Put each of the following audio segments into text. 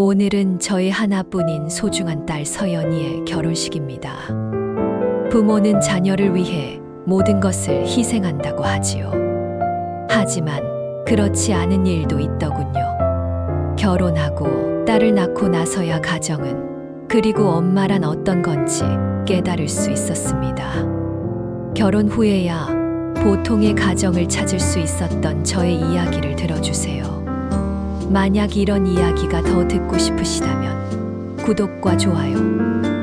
오늘은 저의 하나뿐인 소중한 딸 서연이의 결혼식입니다. 부모는 자녀를 위해 모든 것을 희생한다고 하지요. 하지만 그렇지 않은 일도 있더군요. 결혼하고 딸을 낳고 나서야 가정은, 그리고 엄마란 어떤 건지 깨달을 수 있었습니다. 결혼 후에야 보통의 가정을 찾을 수 있었던 저의 이야기를 들어주세요. 만약 이런 이야기가 더 듣고 싶으시다면 구독과 좋아요,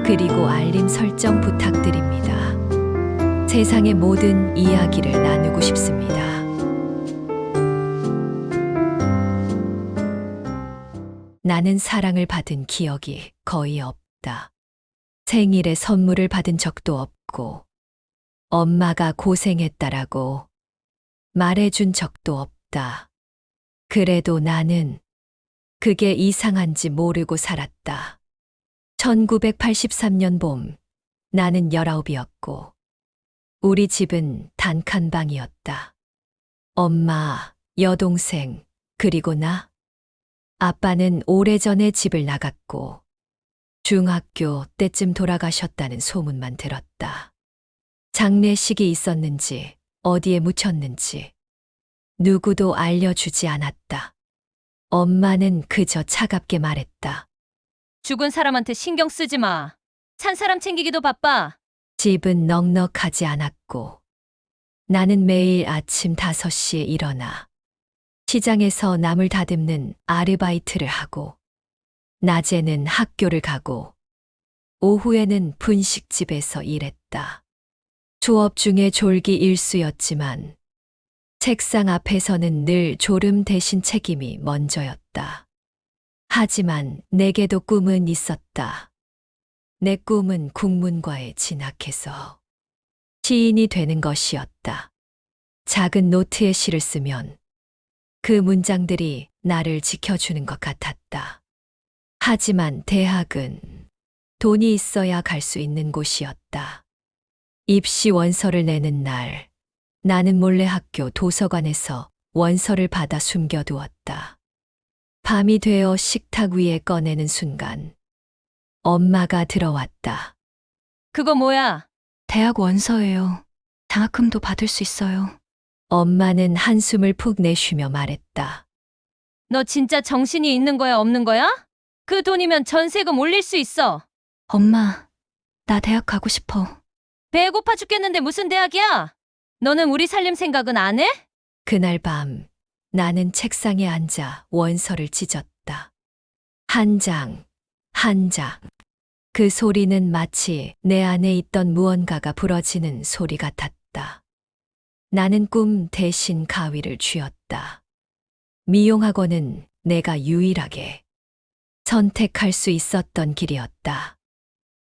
그리고 알림 설정 부탁드립니다. 세상의 모든 이야기를 나누고 싶습니다. 나는 사랑을 받은 기억이 거의 없다. 생일에 선물을 받은 적도 없고, 엄마가 고생했다라고 말해준 적도 없다. 그래도 나는 그게 이상한지 모르고 살았다. 1983년 봄, 나는 19이었고, 우리 집은 단칸방이었다. 엄마, 여동생, 그리고 나. 아빠는 오래전에 집을 나갔고, 중학교 때쯤 돌아가셨다는 소문만 들었다. 장례식이 있었는지, 어디에 묻혔는지, 누구도 알려주지 않았다. 엄마는 그저 차갑게 말했다. 죽은 사람한테 신경 쓰지 마. 산 사람 챙기기도 바빠. 집은 넉넉하지 않았고, 나는 매일 아침 5시에 일어나 시장에서 나물 다듬는 아르바이트를 하고, 낮에는 학교를 가고, 오후에는 분식집에서 일했다. 조업 중에 졸기 일쑤였지만, 책상 앞에서는 늘 졸음 대신 책임이 먼저였다. 하지만 내게도 꿈은 있었다. 내 꿈은 국문과에 진학해서 시인이 되는 것이었다. 작은 노트에 시를 쓰면 그 문장들이 나를 지켜주는 것 같았다. 하지만 대학은 돈이 있어야 갈 수 있는 곳이었다. 입시 원서를 내는 날, 나는 몰래 학교 도서관에서 원서를 받아 숨겨두었다. 밤이 되어 식탁 위에 꺼내는 순간, 엄마가 들어왔다. 그거 뭐야? 대학 원서예요. 장학금도 받을 수 있어요. 엄마는 한숨을 푹 내쉬며 말했다. 너 진짜 정신이 있는 거야, 없는 거야? 그 돈이면 전세금 올릴 수 있어. 엄마, 나 대학 가고 싶어. 배고파 죽겠는데 무슨 대학이야? 너는 우리 살림 생각은 안 해? 그날 밤, 나는 책상에 앉아 원서를 찢었다. 한 장, 한 장. 그 소리는 마치 내 안에 있던 무언가가 부러지는 소리 같았다. 나는 꿈 대신 가위를 쥐었다. 미용학원은 내가 유일하게 선택할 수 있었던 길이었다.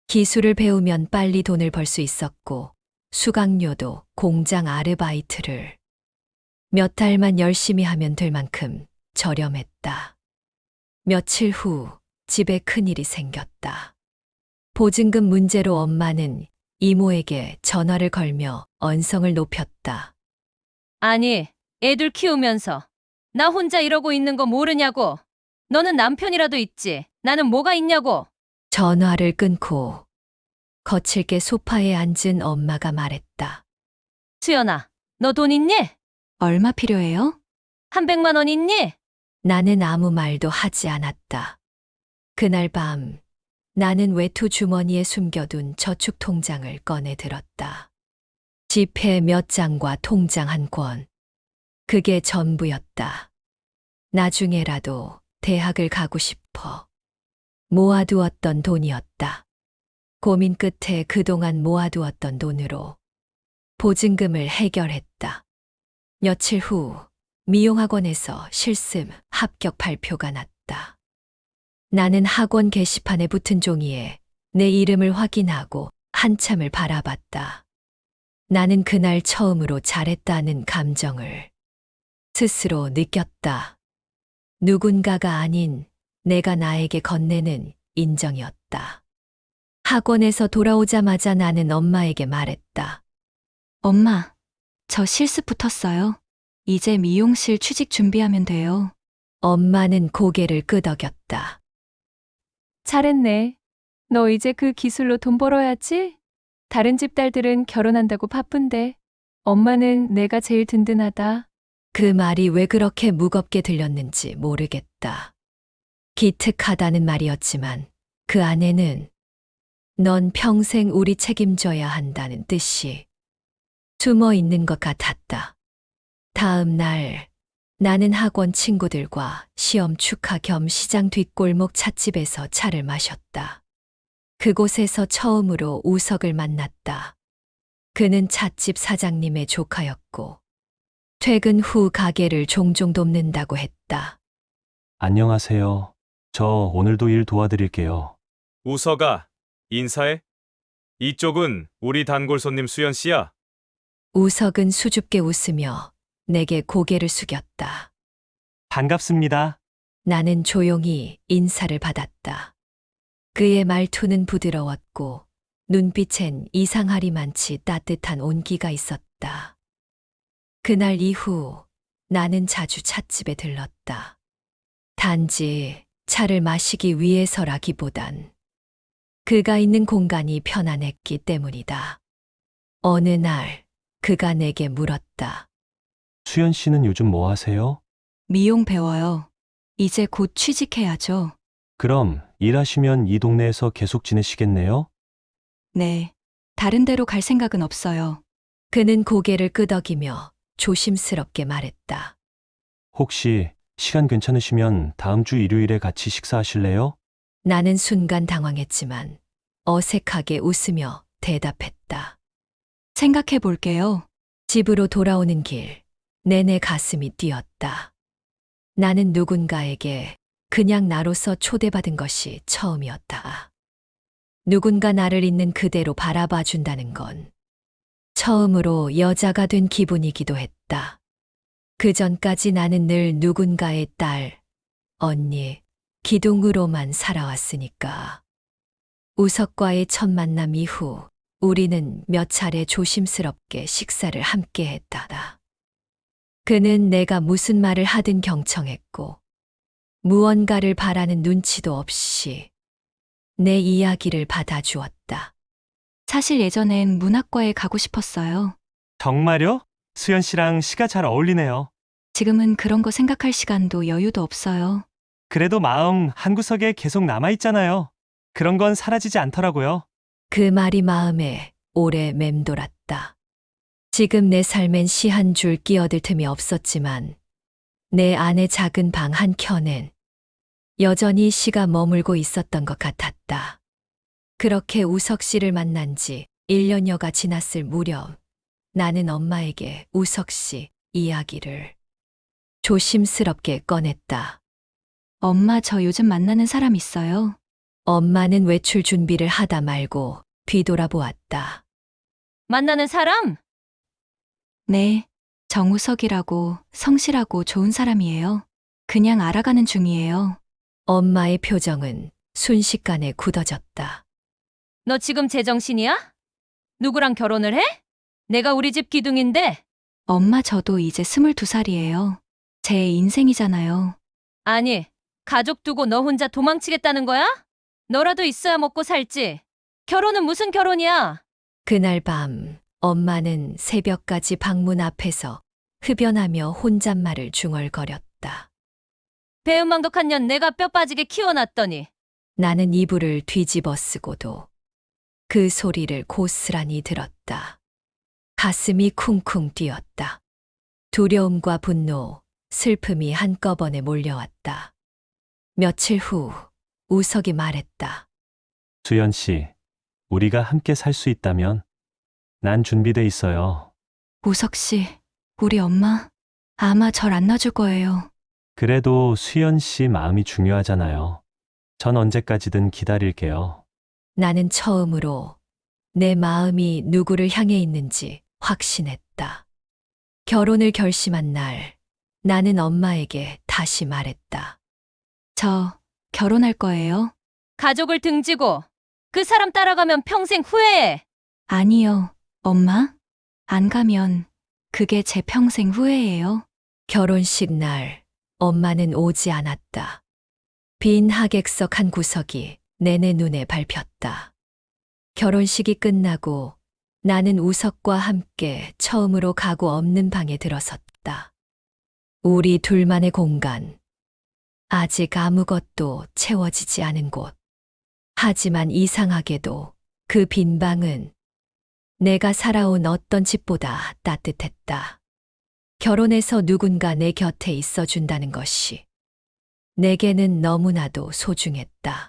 기술을 배우면 빨리 돈을 벌 수 있었고, 수강료도 공장 아르바이트를 몇 달만 열심히 하면 될 만큼 저렴했다. 며칠 후 집에 큰일이 생겼다. 보증금 문제로 엄마는 이모에게 전화를 걸며 언성을 높였다. 아니, 애들 키우면서 나 혼자 이러고 있는 거 모르냐고. 너는 남편이라도 있지. 나는 뭐가 있냐고. 전화를 끊고 거칠게 소파에 앉은 엄마가 말했다. 수연아, 너 돈 있니? 얼마 필요해요? 100만 원 있니? 나는 아무 말도 하지 않았다. 그날 밤, 나는 외투 주머니에 숨겨둔 저축 통장을 꺼내 들었다. 지폐 몇 장과 통장 한 권. 그게 전부였다. 나중에라도 대학을 가고 싶어 모아두었던 돈이었다. 고민 끝에 그동안 모아두었던 돈으로 보증금을 해결했다. 며칠 후 미용학원에서 실습 합격 발표가 났다. 나는 학원 게시판에 붙은 종이에 내 이름을 확인하고 한참을 바라봤다. 나는 그날 처음으로 잘했다는 감정을 스스로 느꼈다. 누군가가 아닌 내가 나에게 건네는 인정이었다. 학원에서 돌아오자마자 나는 엄마에게 말했다. 엄마, 저 실습 붙었어요. 이제 미용실 취직 준비하면 돼요. 엄마는 고개를 끄덕였다. 잘했네. 너 이제 그 기술로 돈 벌어야지. 다른 집 딸들은 결혼한다고 바쁜데 엄마는 내가 제일 든든하다. 그 말이 왜 그렇게 무겁게 들렸는지 모르겠다. 기특하다는 말이었지만 그 안에는 넌 평생 우리 책임져야 한다는 뜻이 숨어 있는 것 같았다. 다음 날 나는 학원 친구들과 시험 축하 겸 시장 뒷골목 찻집에서 차를 마셨다. 그곳에서 처음으로 우석을 만났다. 그는 찻집 사장님의 조카였고 퇴근 후 가게를 종종 돕는다고 했다. 안녕하세요. 저 오늘도 일 도와드릴게요. 우석아, 인사해. 이쪽은 우리 단골 손님 수연 씨야. 우석은 수줍게 웃으며 내게 고개를 숙였다. 반갑습니다. 나는 조용히 인사를 받았다. 그의 말투는 부드러웠고 눈빛엔 이상하리만치 따뜻한 온기가 있었다. 그날 이후 나는 자주 찻집에 들렀다. 단지 차를 마시기 위해서라기보단 그가 있는 공간이 편안했기 때문이다. 어느 날 그가 내게 물었다. 수연 씨는 요즘 뭐 하세요? 미용 배워요. 이제 곧 취직해야죠. 그럼 일하시면 이 동네에서 계속 지내시겠네요? 네. 다른 데로 갈 생각은 없어요. 그는 고개를 끄덕이며 조심스럽게 말했다. 혹시 시간 괜찮으시면 다음 주 일요일에 같이 식사하실래요? 나는 순간 당황했지만 어색하게 웃으며 대답했다. 생각해 볼게요. 집으로 돌아오는 길, 내내 가슴이 뛰었다. 나는 누군가에게 그냥 나로서 초대받은 것이 처음이었다. 누군가 나를 있는 그대로 바라봐 준다는 건 처음으로 여자가 된 기분이기도 했다. 그 전까지 나는 늘 누군가의 딸, 언니, 기둥으로만 살아왔으니까. 우석과의 첫 만남 이후 우리는 몇 차례 조심스럽게 식사를 함께 했다. 그는 내가 무슨 말을 하든 경청했고 무언가를 바라는 눈치도 없이 내 이야기를 받아주었다. 사실 예전엔 문학과에 가고 싶었어요. 정말요? 수연 씨랑 시가 잘 어울리네요. 지금은 그런 거 생각할 시간도 여유도 없어요. 그래도 마음 한구석에 계속 남아있잖아요. 그런 건 사라지지 않더라고요. 그 말이 마음에 오래 맴돌았다. 지금 내 삶엔 시 한 줄 끼어들 틈이 없었지만 내 안의 작은 방 한 켠엔 여전히 시가 머물고 있었던 것 같았다. 그렇게 우석 씨를 만난 지 1년여가 지났을 무렵 나는 엄마에게 우석 씨 이야기를 조심스럽게 꺼냈다. 엄마, 저 요즘 만나는 사람 있어요. 엄마는 외출 준비를 하다 말고 뒤돌아보았다. 만나는 사람? 네. 정우석이라고 성실하고 좋은 사람이에요. 그냥 알아가는 중이에요. 엄마의 표정은 순식간에 굳어졌다. 너 지금 제정신이야? 누구랑 결혼을 해? 내가 우리 집 기둥인데. 엄마, 저도 이제 22살이에요. 제 인생이잖아요. 아니, 가족 두고 너 혼자 도망치겠다는 거야? 너라도 있어야 먹고 살지. 결혼은 무슨 결혼이야? 그날 밤 엄마는 새벽까지 방문 앞에서 흡연하며 혼잣말을 중얼거렸다. 배은망덕한 년 내가 뼈 빠지게 키워놨더니. 나는 이불을 뒤집어 쓰고도 그 소리를 고스란히 들었다. 가슴이 쿵쿵 뛰었다. 두려움과 분노, 슬픔이 한꺼번에 몰려왔다. 며칠 후 우석이 말했다. 수연 씨, 우리가 함께 살 수 있다면 난 준비돼 있어요. 우석 씨, 우리 엄마 아마 절 안 놔줄 거예요. 그래도 수연 씨 마음이 중요하잖아요. 전 언제까지든 기다릴게요. 나는 처음으로 내 마음이 누구를 향해 있는지 확신했다. 결혼을 결심한 날, 나는 엄마에게 다시 말했다. 저 결혼할 거예요. 가족을 등지고 그 사람 따라가면 평생 후회해. 아니요, 엄마. 안 가면 그게 제 평생 후회예요. 결혼식 날, 엄마는 오지 않았다. 빈 하객석 한 구석이 내내 눈에 밟혔다. 결혼식이 끝나고 나는 우석과 함께 처음으로 가구 없는 방에 들어섰다. 우리 둘만의 공간. 아직 아무것도 채워지지 않은 곳. 하지만 이상하게도 그 빈 방은 내가 살아온 어떤 집보다 따뜻했다. 결혼해서 누군가 내 곁에 있어준다는 것이 내게는 너무나도 소중했다.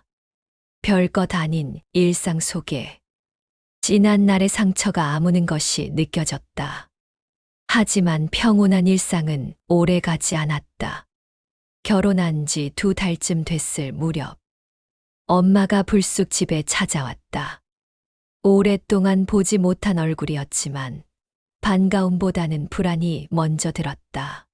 별것 아닌 일상 속에 지난 날의 상처가 아무는 것이 느껴졌다. 하지만 평온한 일상은 오래 가지 않았다. 결혼한 지 2달쯤 됐을 무렵 엄마가 불쑥 집에 찾아왔다. 오랫동안 보지 못한 얼굴이었지만 반가움보다는 불안이 먼저 들었다.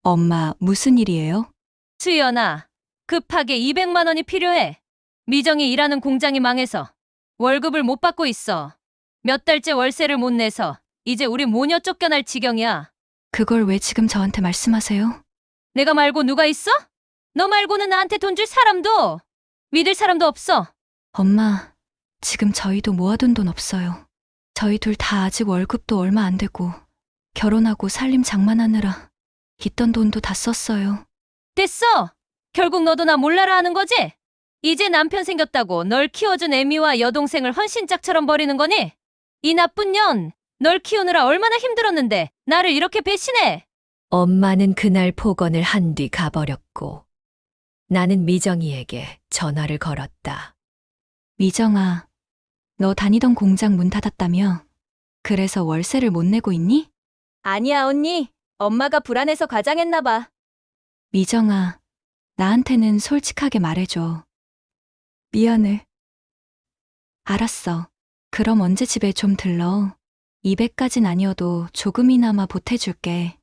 엄마, 무슨 일이에요? 수연아, 급하게 200만 원이 필요해. 미정이 일하는 공장이 망해서 월급을 못 받고 있어. 몇 달째 월세를 못 내서 이제 우리 모녀 쫓겨날 지경이야. 그걸 왜 지금 저한테 말씀하세요? 내가 말고 누가 있어? 너 말고는 나한테 돈 줄 사람도 믿을 사람도 없어. 엄마, 지금 저희도 모아둔 돈 없어요. 저희 둘 다 아직 월급도 얼마 안 되고 결혼하고 살림 장만하느라 있던 돈도 다 썼어요. 됐어. 결국 너도 나 몰라라 하는 거지? 이제 남편 생겼다고 널 키워준 애미와 여동생을 헌신짝처럼 버리는 거니? 이 나쁜 년, 널 키우느라 얼마나 힘들었는데 나를 이렇게 배신해. 엄마는 그날 폭언을 한 뒤 가버렸고 나는 미정이에게 전화를 걸었다. 미정아, 너 다니던 공장 문 닫았다며? 그래서 월세를 못 내고 있니? 아니야, 언니. 엄마가 불안해서 가장했나 봐. 미정아, 나한테는 솔직하게 말해줘. 미안해. 알았어. 그럼 언제 집에 좀 들러. 200까진 아니어도 조금이나마 보태줄게.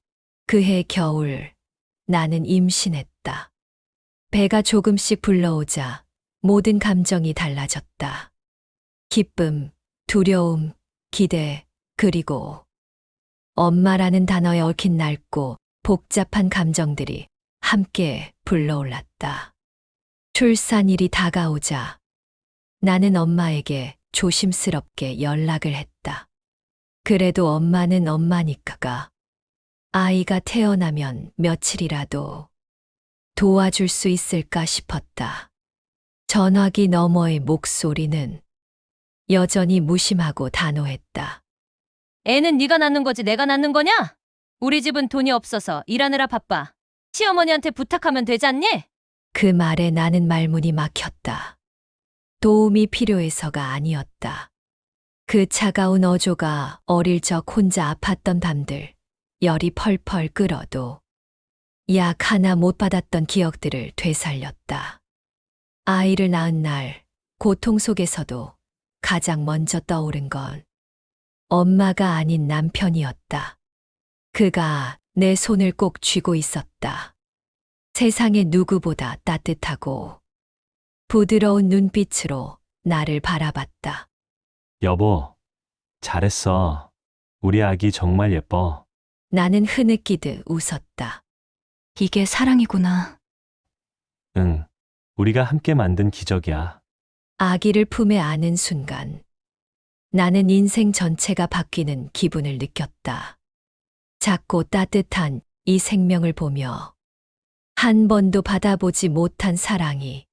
그해 겨울 나는 임신했다. 배가 조금씩 불러오자 모든 감정이 달라졌다. 기쁨, 두려움, 기대, 그리고 엄마라는 단어에 얽힌 낡고 복잡한 감정들이 함께 불러올랐다. 출산일이 다가오자 나는 엄마에게 조심스럽게 연락을 했다. 그래도 엄마는 엄마니까가 아이가 태어나면 며칠이라도 도와줄 수 있을까 싶었다. 전화기 너머의 목소리는 여전히 무심하고 단호했다. 애는 네가 낳는 거지 내가 낳는 거냐? 우리 집은 돈이 없어서 일하느라 바빠. 시어머니한테 부탁하면 되지 않니? 그 말에 나는 말문이 막혔다. 도움이 필요해서가 아니었다. 그 차가운 어조가 어릴 적 혼자 아팠던 밤들, 열이 펄펄 끓어도 약 하나 못 받았던 기억들을 되살렸다. 아이를 낳은 날, 고통 속에서도 가장 먼저 떠오른 건 엄마가 아닌 남편이었다. 그가 내 손을 꼭 쥐고 있었다. 세상의 누구보다 따뜻하고 부드러운 눈빛으로 나를 바라봤다. 여보, 잘했어. 우리 아기 정말 예뻐. 나는 흐느끼듯 웃었다. 이게 사랑이구나. 응, 우리가 함께 만든 기적이야. 아기를 품에 안은 순간 나는 인생 전체가 바뀌는 기분을 느꼈다. 작고 따뜻한 이 생명을 보며 한 번도 받아보지 못한 사랑이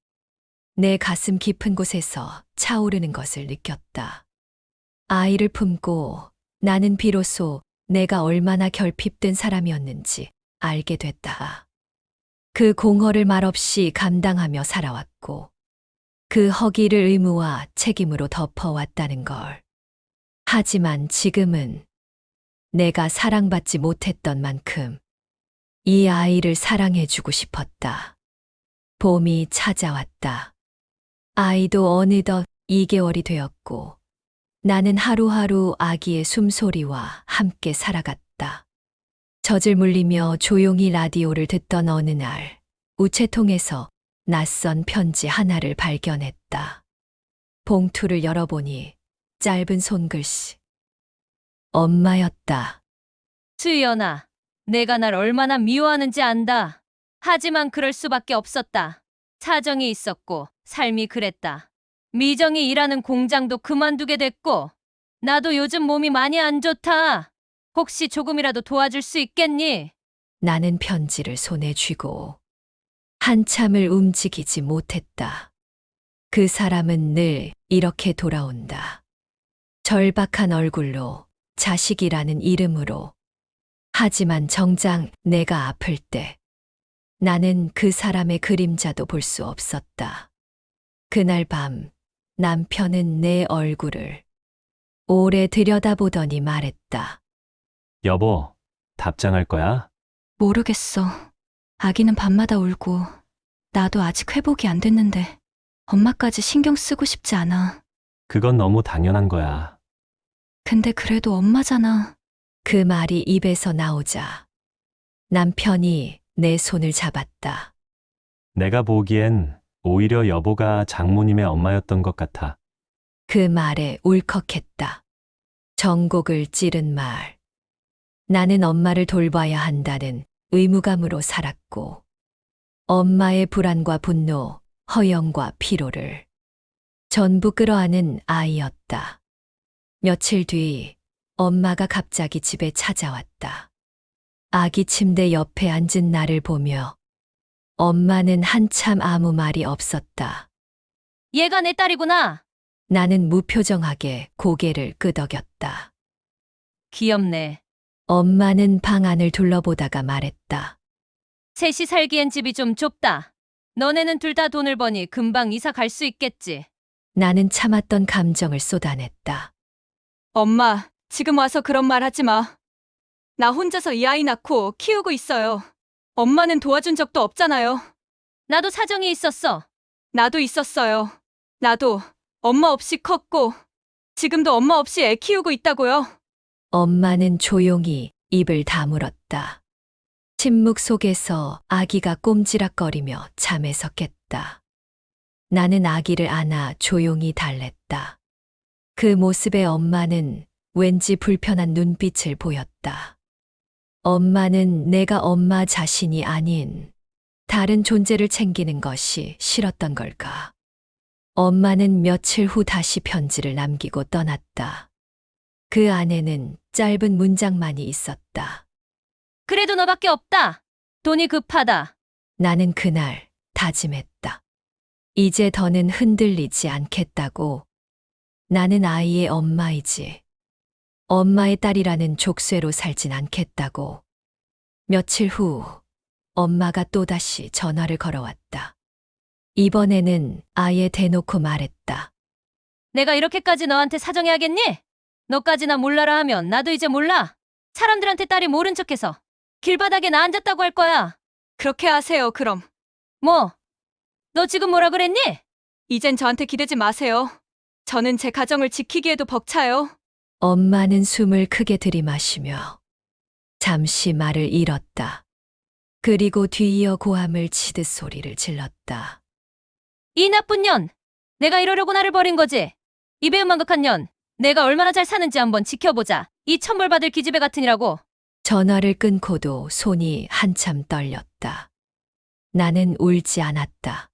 내 가슴 깊은 곳에서 차오르는 것을 느꼈다. 아이를 품고 나는 비로소 내가 얼마나 결핍된 사람이었는지 알게 됐다. 그 공허를 말없이 감당하며 살아왔고 그 허기를 의무와 책임으로 덮어왔다는 걸. 하지만 지금은 내가 사랑받지 못했던 만큼 이 아이를 사랑해주고 싶었다. 봄이 찾아왔다. 아이도 어느덧 2개월이 되었고 나는 하루하루 아기의 숨소리와 함께 살아갔다. 젖을 물리며 조용히 라디오를 듣던 어느 날 우체통에서 낯선 편지 하나를 발견했다. 봉투를 열어보니 짧은 손글씨. 엄마였다. 수연아, 내가 날 얼마나 미워하는지 안다. 하지만 그럴 수밖에 없었다. 사정이 있었고 삶이 그랬다. 미정이 일하는 공장도 그만두게 됐고 나도 요즘 몸이 많이 안 좋다. 혹시 조금이라도 도와줄 수 있겠니? 나는 편지를 손에 쥐고 한참을 움직이지 못했다. 그 사람은 늘 이렇게 돌아온다. 절박한 얼굴로, 자식이라는 이름으로. 하지만 정작 내가 아플 때 나는 그 사람의 그림자도 볼 수 없었다. 그날 밤 남편은 내 얼굴을 오래 들여다보더니 말했다. 여보, 답장할 거야? 모르겠어. 아기는 밤마다 울고 나도 아직 회복이 안 됐는데 엄마까지 신경 쓰고 싶지 않아. 그건 너무 당연한 거야. 근데 그래도 엄마잖아. 그 말이 입에서 나오자 남편이 내 손을 잡았다. 내가 보기엔 오히려 여보가 장모님의 엄마였던 것 같아. 그 말에 울컥했다. 정곡을 찌른 말. 나는 엄마를 돌봐야 한다는 의무감으로 살았고, 엄마의 불안과 분노, 허영과 피로를 전부 끌어안은 아이였다. 며칠 뒤 엄마가 갑자기 집에 찾아왔다. 아기 침대 옆에 앉은 나를 보며 엄마는 한참 아무 말이 없었다. 얘가 내 딸이구나. 나는 무표정하게 고개를 끄덕였다. 귀엽네. 엄마는 방 안을 둘러보다가 말했다. 셋이 살기엔 집이 좀 좁다. 너네는 둘 다 돈을 버니 금방 이사 갈 수 있겠지. 나는 참았던 감정을 쏟아냈다. 엄마, 지금 와서 그런 말 하지 마. 나 혼자서 이 아이 낳고 키우고 있어요. 엄마는 도와준 적도 없잖아요. 나도 사정이 있었어. 나도 있었어요. 나도 엄마 없이 컸고 지금도 엄마 없이 애 키우고 있다고요. 엄마는 조용히 입을 다물었다. 침묵 속에서 아기가 꼼지락거리며 잠에서 깼다. 나는 아기를 안아 조용히 달랬다. 그 모습에 엄마는 왠지 불편한 눈빛을 보였다. 엄마는 내가 엄마 자신이 아닌 다른 존재를 챙기는 것이 싫었던 걸까? 엄마는 며칠 후 다시 편지를 남기고 떠났다. 그 안에는 짧은 문장만이 있었다. 그래도 너밖에 없다. 돈이 급하다. 나는 그날 다짐했다. 이제 더는 흔들리지 않겠다고. 나는 아이의 엄마이지. 엄마의 딸이라는 족쇄로 살진 않겠다고. 며칠 후 엄마가 또다시 전화를 걸어왔다. 이번에는 아예 대놓고 말했다. 내가 이렇게까지 너한테 사정해야겠니? 너까지나 몰라라 하면 나도 이제 몰라. 사람들한테 딸이 모른 척해서 길바닥에 나 앉았다고 할 거야. 그렇게 하세요, 그럼. 뭐? 너 지금 뭐라 그랬니? 이젠 저한테 기대지 마세요. 저는 제 가정을 지키기에도 벅차요. 엄마는 숨을 크게 들이마시며 잠시 말을 잃었다. 그리고 뒤이어 고함을 치듯 소리를 질렀다. 이 나쁜 년! 내가 이러려고 나를 버린 거지? 이 배은망덕한 년! 내가 얼마나 잘 사는지 한번 지켜보자. 이 천벌받을 기집애 같으니라고. 전화를 끊고도 손이 한참 떨렸다. 나는 울지 않았다.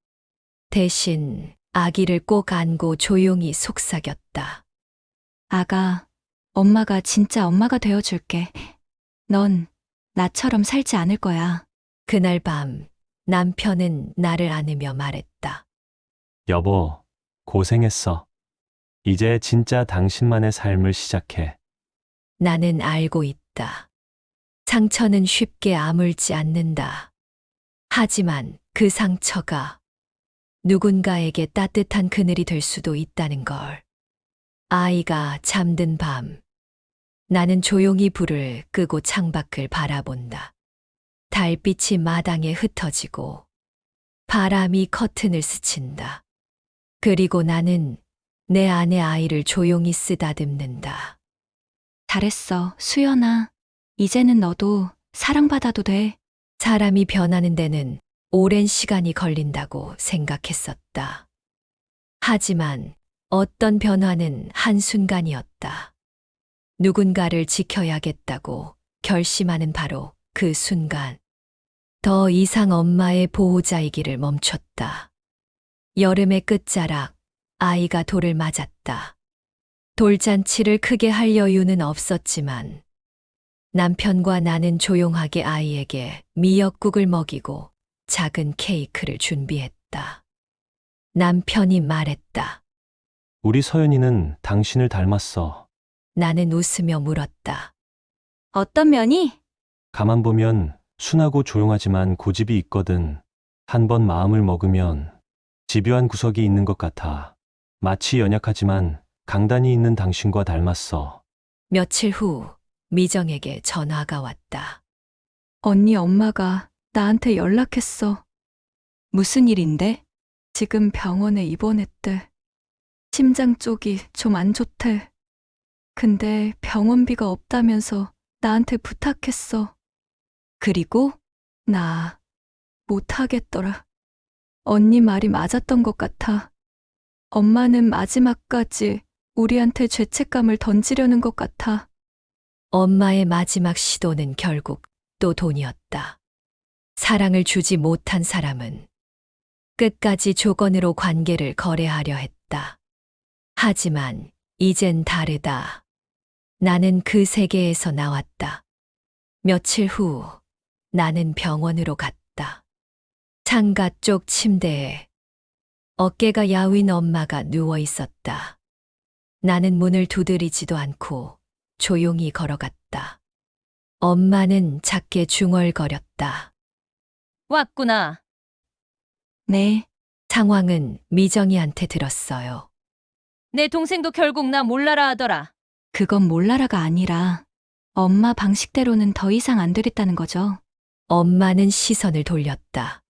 대신 아기를 꼭 안고 조용히 속삭였다. 아가, 엄마가 진짜 엄마가 되어줄게. 넌 나처럼 살지 않을 거야. 그날 밤 남편은 나를 안으며 말했다. 여보, 고생했어. 이제 진짜 당신만의 삶을 시작해. 나는 알고 있다. 상처는 쉽게 아물지 않는다. 하지만 그 상처가 누군가에게 따뜻한 그늘이 될 수도 있다는 걸. 아이가 잠든 밤, 나는 조용히 불을 끄고 창밖을 바라본다. 달빛이 마당에 흩어지고 바람이 커튼을 스친다. 그리고 나는 내 안의 아이를 조용히 쓰다듬는다. 잘했어, 수연아. 이제는 너도 사랑받아도 돼. 사람이 변하는 데는 오랜 시간이 걸린다고 생각했었다. 하지만 어떤 변화는 한순간이었다. 누군가를 지켜야겠다고 결심하는 바로 그 순간, 더 이상 엄마의 보호자이기를 멈췄다. 여름의 끝자락, 아이가 돌을 맞았다. 돌잔치를 크게 할 여유는 없었지만 남편과 나는 조용하게 아이에게 미역국을 먹이고 작은 케이크를 준비했다. 남편이 말했다. 우리 서연이는 당신을 닮았어. 나는 웃으며 물었다. 어떤 면이? 가만 보면 순하고 조용하지만 고집이 있거든. 한 번 마음을 먹으면 집요한 구석이 있는 것 같아. 마치 연약하지만 강단이 있는 당신과 닮았어. 며칠 후 미정에게 전화가 왔다. 언니 엄마가 나한테 연락했어. 무슨 일인데? 지금 병원에 입원했대. 심장 쪽이 좀 안 좋대. 근데 병원비가 없다면서 나한테 부탁했어. 그리고 나 못하겠더라. 언니 말이 맞았던 것 같아. 엄마는 마지막까지 우리한테 죄책감을 던지려는 것 같아. 엄마의 마지막 시도는 결국 또 돈이었다. 사랑을 주지 못한 사람은 끝까지 조건으로 관계를 거래하려 했다. 하지만 이젠 다르다. 나는 그 세계에서 나왔다. 며칠 후 나는 병원으로 갔다. 창가 쪽 침대에 어깨가 야윈 엄마가 누워 있었다. 나는 문을 두드리지도 않고 조용히 걸어갔다. 엄마는 작게 중얼거렸다. 왔구나. 네, 상황은 미정이한테 들었어요. 내 동생도 결국 나 몰라라 하더라. 그건 몰라라가 아니라 엄마 방식대로는 더 이상 안 되겠다는 거죠. 엄마는 시선을 돌렸다.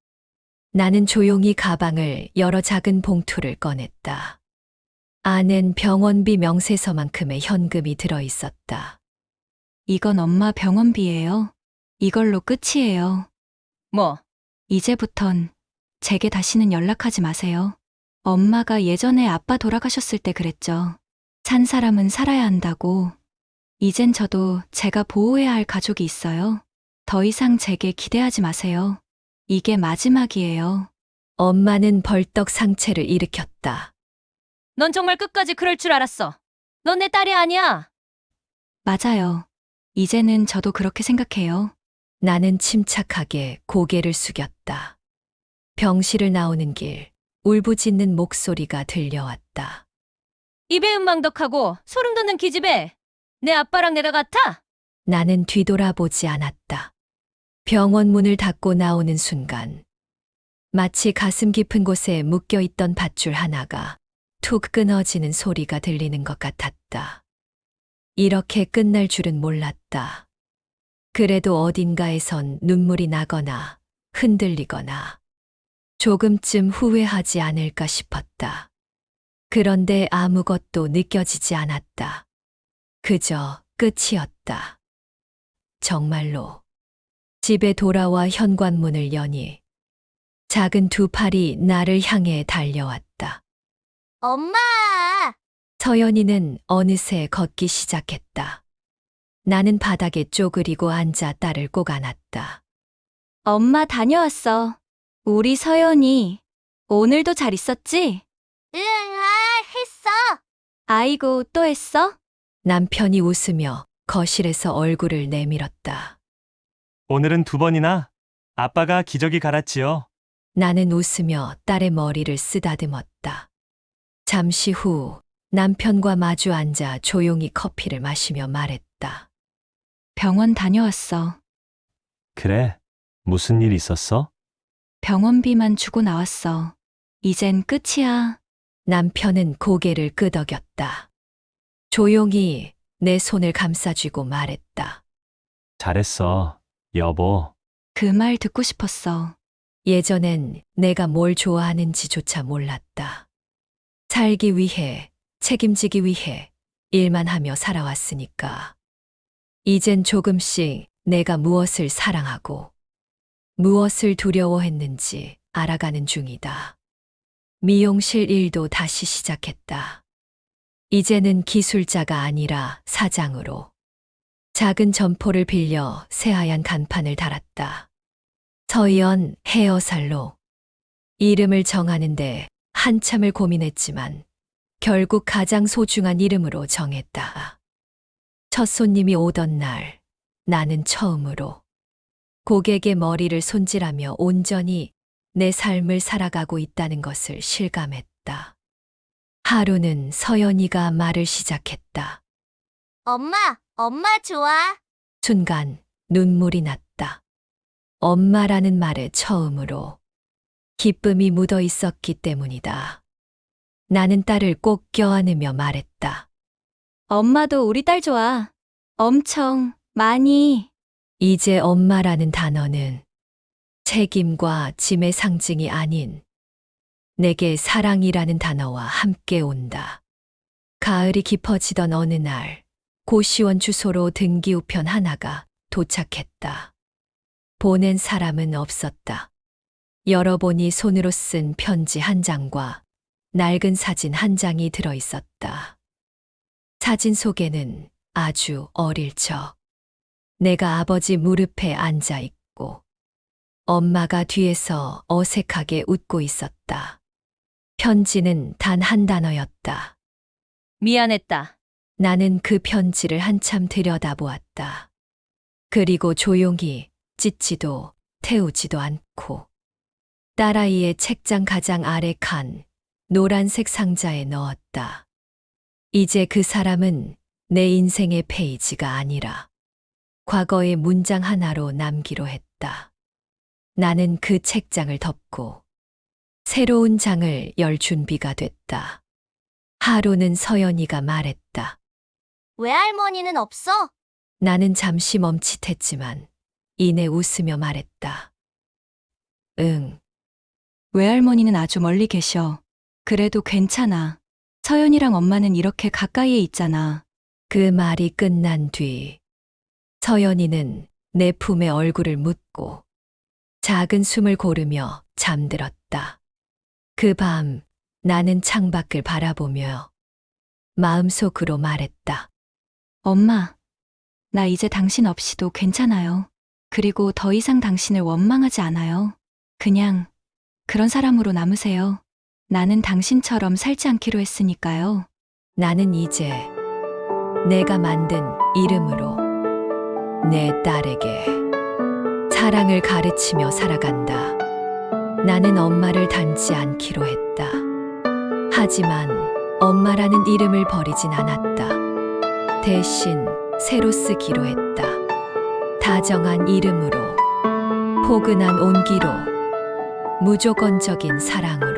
나는 조용히 가방을 열어 작은 봉투를 꺼냈다. 안엔 병원비 명세서만큼의 현금이 들어 있었다. 이건 엄마 병원비예요. 이걸로 끝이에요. 뭐, 이제부턴 제게 다시는 연락하지 마세요. 엄마가 예전에 아빠 돌아가셨을 때 그랬죠. 산 사람은 살아야 한다고. 이젠 저도 제가 보호해야 할 가족이 있어요. 더 이상 제게 기대하지 마세요. 이게 마지막이에요. 엄마는 벌떡 상체를 일으켰다. 넌 정말 끝까지 그럴 줄 알았어. 넌 내 딸이 아니야. 맞아요. 이제는 저도 그렇게 생각해요. 나는 침착하게 고개를 숙였다. 병실을 나오는 길, 울부짖는 목소리가 들려왔다. 입에 음망덕하고 소름 돋는 기집애. 내 아빠랑 내가 같아? 나는 뒤돌아보지 않았다. 병원 문을 닫고 나오는 순간 마치 가슴 깊은 곳에 묶여있던 밧줄 하나가 툭 끊어지는 소리가 들리는 것 같았다. 이렇게 끝날 줄은 몰랐다. 그래도 어딘가에선 눈물이 나거나 흔들리거나 조금쯤 후회하지 않을까 싶었다. 그런데 아무것도 느껴지지 않았다. 그저 끝이었다. 정말로. 집에 돌아와 현관문을 여니 작은 두 팔이 나를 향해 달려왔다. 엄마! 서연이는 어느새 걷기 시작했다. 나는 바닥에 쪼그리고 앉아 딸을 꼭 안았다. 엄마 다녀왔어. 우리 서연이 오늘도 잘 있었지? 응, 했어. 아이고, 또 했어? 남편이 웃으며 거실에서 얼굴을 내밀었다. 오늘은 2번이나 아빠가 기저귀 갈았지요. 나는 웃으며 딸의 머리를 쓰다듬었다. 잠시 후 남편과 마주 앉아 조용히 커피를 마시며 말했다. 병원 다녀왔어. 그래, 무슨 일 있었어? 병원비만 주고 나왔어. 이젠 끝이야. 남편은 고개를 끄덕였다. 조용히 내 손을 감싸쥐고 말했다. 잘했어, 여보. 그 말 듣고 싶었어. 예전엔 내가 뭘 좋아하는지조차 몰랐다. 살기 위해, 책임지기 위해 일만 하며 살아왔으니까. 이젠 조금씩 내가 무엇을 사랑하고 무엇을 두려워했는지 알아가는 중이다. 미용실 일도 다시 시작했다. 이제는 기술자가 아니라 사장으로. 작은 점포를 빌려 새하얀 간판을 달았다. 서연 헤어살로. 이름을 정하는데 한참을 고민했지만 결국 가장 소중한 이름으로 정했다. 첫 손님이 오던 날 나는 처음으로 고객의 머리를 손질하며 온전히 내 삶을 살아가고 있다는 것을 실감했다. 하루는 서연이가 말을 시작했다. 엄마 좋아. 순간 눈물이 났다. 엄마라는 말에 처음으로 기쁨이 묻어 있었기 때문이다. 나는 딸을 꼭 껴안으며 말했다. 엄마도 우리 딸 좋아. 엄청 많이. 이제 엄마라는 단어는 책임과 짐의 상징이 아닌 내게 사랑이라는 단어와 함께 온다. 가을이 깊어지던 어느 날 고시원 주소로 등기 우편 하나가 도착했다. 보낸 사람은 없었다. 열어보니 손으로 쓴 편지 한 장과 낡은 사진 한 장이 들어 있었다. 사진 속에는 아주 어릴 적 내가 아버지 무릎에 앉아 있고 엄마가 뒤에서 어색하게 웃고 있었다. 편지는 단 한 단어였다. 미안했다. 나는 그 편지를 한참 들여다보았다. 그리고 조용히 찢지도 태우지도 않고 딸아이의 책장 가장 아래 칸 노란색 상자에 넣었다. 이제 그 사람은 내 인생의 페이지가 아니라 과거의 문장 하나로 남기로 했다. 나는 그 책장을 덮고 새로운 장을 열 준비가 됐다. 하루는 서연이가 말했다. 외할머니는 없어? 나는 잠시 멈칫했지만 이내 웃으며 말했다. 응. 외할머니는 아주 멀리 계셔. 그래도 괜찮아. 서연이랑 엄마는 이렇게 가까이에 있잖아. 그 말이 끝난 뒤 서연이는 내 품에 얼굴을 묻고 작은 숨을 고르며 잠들었다. 그 밤 나는 창밖을 바라보며 마음속으로 말했다. 엄마, 나 이제 당신 없이도 괜찮아요. 그리고 더 이상 당신을 원망하지 않아요. 그냥 그런 사람으로 남으세요. 나는 당신처럼 살지 않기로 했으니까요. 나는 이제 내가 만든 이름으로 내 딸에게 사랑을 가르치며 살아간다. 나는 엄마를 닮지 않기로 했다. 하지만 엄마라는 이름을 버리진 않았다. 대신 새로 쓰기로 했다. 다정한 이름으로, 포근한 온기로, 무조건적인 사랑으로.